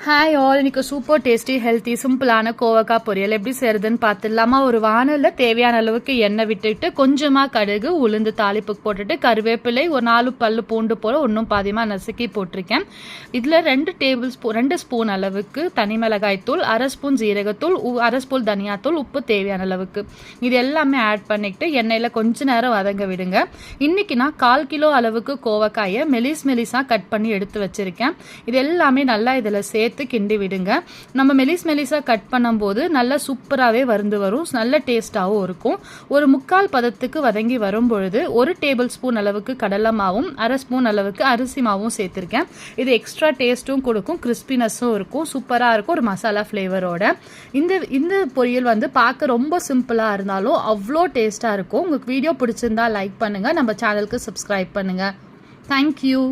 Hi all, இன்னைக்கு super tasty healthy சிம்பிளான கோவக்காய் பொரியல் எப்படி செய்யறதுன்னு பார்த்துடலாமா. ஒரு வானலில் தேவையான அளவுக்கு எண்ணெய் விட்டுட்டு கொஞ்சமாக கடுகு உளுந்து தாளிப்புக்கு போட்டுட்டு கருவேப்பிலை ஒரு 4 பல்லு பூண்டு போல் ஒன்றும் பாதியமாக நசுக்கி போட்டிருக்கேன். இதில் 2 ஸ்பூன் அளவுக்கு தனி மிளகாய்த்தூள், 1/2 ஸ்பூன் ஜீரகத்தூள், 1/2 ஸ்பூன் தனியாத்தூள், உப்பு தேவையான அளவுக்கு இது எல்லாமே ஆட் பண்ணிக்கிட்டு எண்ணெயில் கொஞ்ச நேரம் வதங்க விடுங்க. இன்றைக்கி நான் 1/4 கிலோ அளவுக்கு கோவக்காயை மெலிசாக கட் பண்ணி எடுத்து வச்சுருக்கேன். இது எல்லாமே நல்லா இதில் சேர்த்து கிண்டி விடுங்க. நம்ம மெலிசா கட் பண்ணும்போது நல்லா சூப்பராகவே வருந்து வரும், நல்ல டேஸ்டாகவும் இருக்கும். ஒரு 3/4 பதத்துக்கு வதங்கி வரும் பொழுது 1 டேபிள் ஸ்பூன் அளவுக்கு கடலை மாவும் 1/2 ஸ்பூன் அளவுக்கு அரிசி மாவும் சேர்த்துருக்கேன். இது எக்ஸ்ட்ரா டேஸ்ட்டும் கொடுக்கும், கிறிஸ்பினஸும் இருக்கும், சூப்பராக இருக்கும் ஒரு மசாலா ஃப்ளேவரோட. இந்த பொரியல் பார்க்க ரொம்ப சிம்பிளாக இருந்தாலும் அவ்வளோ டேஸ்ட்டாக இருக்கும். உங்களுக்கு வீடியோ பிடிச்சிருந்தா லைக் பண்ணுங்கள், நம்ம சேனலுக்கு சப்ஸ்கிரைப் பண்ணுங்கள். தேங்க்யூ.